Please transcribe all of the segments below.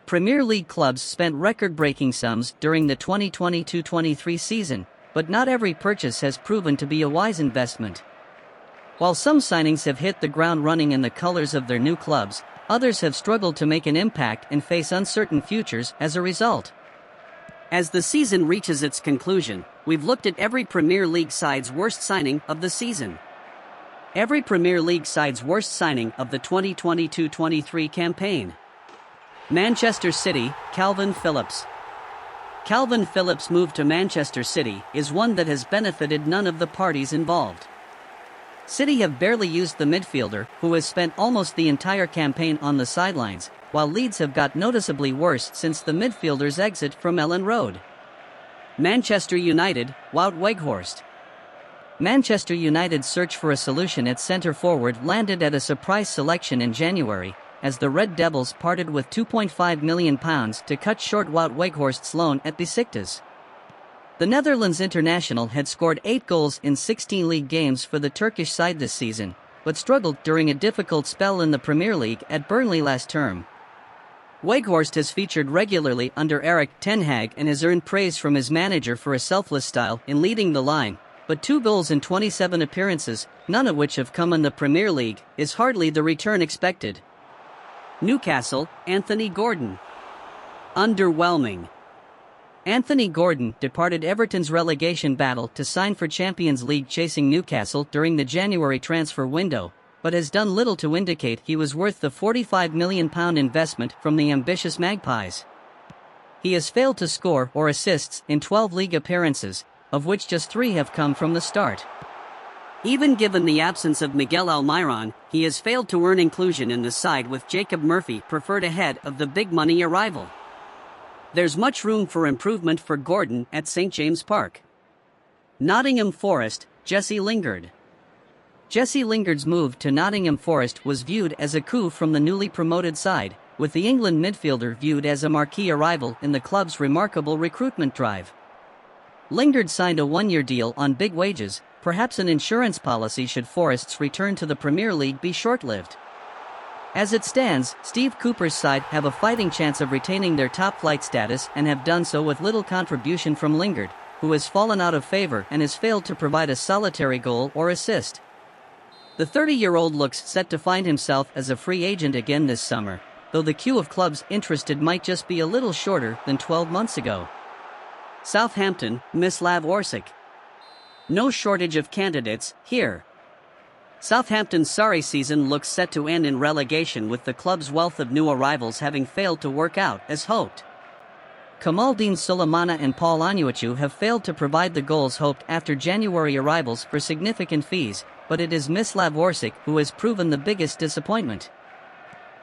Premier League clubs spent record-breaking sums during the 2022-23 season, but not every purchase has proven to be a wise investment. While some signings have hit the ground running in the colors of their new clubs, others have struggled to make an impact and face uncertain futures as a result. As the season reaches its conclusion, we've looked at every Premier League side's worst signing of the season. Every Premier League side's worst signing of the 2022-23 campaign. Manchester City, Kalvin Phillips. Kalvin Phillips' move to Manchester City is one that has benefited none of the parties involved. City have barely used the midfielder, who has spent almost the entire campaign on the sidelines, while Leeds have got noticeably worse since the midfielder's exit from Ellen Road. Manchester United, Wout Weghorst. Manchester United's search for a solution at centre-forward landed at a surprise selection in January, as the Red Devils parted with £2.5 million to cut short Wout Weghorst's loan at Besiktas. The Netherlands international had scored 8 goals in 16 league games for the Turkish side this season, but struggled during a difficult spell in the Premier League at Burnley last term. Weghorst has featured regularly under Erik ten Hag and has earned praise from his manager for a selfless style in leading the line, but 2 goals in 27 appearances, none of which have come in the Premier League, is hardly the return expected. Newcastle, Anthony Gordon. Underwhelming. Anthony Gordon departed Everton's relegation battle to sign for Champions League chasing Newcastle during the January transfer window, but has done little to indicate he was worth the £45 million investment from the ambitious Magpies. He has failed to score or assists in 12 league appearances, of which just 3 have come from the start. Even given the absence of Miguel Almiron, he has failed to earn inclusion in the side with Jacob Murphy preferred ahead of the big money arrival. There's much room for improvement for Gordon at St James Park. Nottingham Forest, Jesse Lingard. Jesse Lingard's move to Nottingham Forest was viewed as a coup from the newly promoted side, with the England midfielder viewed as a marquee arrival in the club's remarkable recruitment drive. Lingard signed a 1-year deal on big wages. Perhaps an insurance policy should Forest's return to the Premier League be short-lived. As it stands, Steve Cooper's side have a fighting chance of retaining their top-flight status and have done so with little contribution from Lingard, who has fallen out of favor and has failed to provide a solitary goal or assist. The 30-year-old looks set to find himself as a free agent again this summer, though the queue of clubs interested might just be a little shorter than 12 months ago. Southampton, Mislav Orsic. No shortage of candidates here. Southampton's sorry season looks set to end in relegation, with the club's wealth of new arrivals having failed to work out as hoped. Kamaldeen Sulemana and Paul Onuachu have failed to provide the goals hoped after January arrivals for significant fees, but it is Mislav Orsic who has proven the biggest disappointment.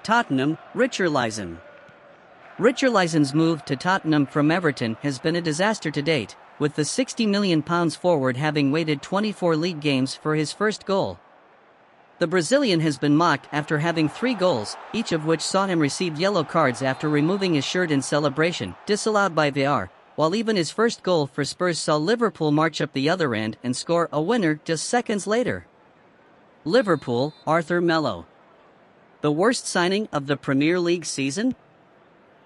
Tottenham, Richarlison. Richarlison's move to Tottenham from Everton has been a disaster to date, with the £60 million forward having waited 24 league games for his first goal. The Brazilian has been mocked after having 3 goals, each of which saw him receive yellow cards after removing his shirt in celebration, disallowed by VAR, while even his first goal for Spurs saw Liverpool march up the other end and score a winner just seconds later. Liverpool, Arthur Melo. The worst signing of the Premier League season?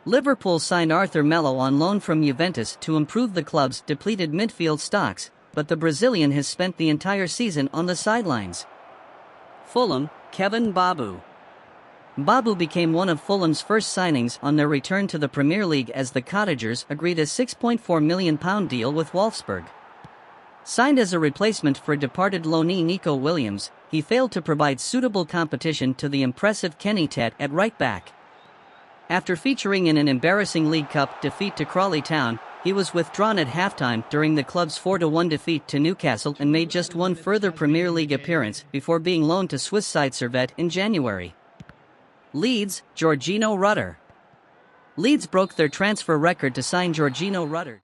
Liverpool signed Arthur Melo on loan from Juventus to improve the club's depleted midfield stocks, but the Brazilian has spent the entire season on the sidelines. Fulham, Kevin Babu. Babu became one of Fulham's first signings on their return to the Premier League as the Cottagers agreed a £6.4 million deal with Wolfsburg. Signed as a replacement for departed loanee Nico Williams, he failed to provide suitable competition to the impressive Kenny Tet at right back. After featuring in an embarrassing League Cup defeat to Crawley Town, he was withdrawn at halftime during the club's 4-1 defeat to Newcastle and made just one further Premier League appearance before being loaned to Swiss side Servette in January. Leeds, Georginio Rutter. Leeds broke their transfer record to sign Georginio Rutter.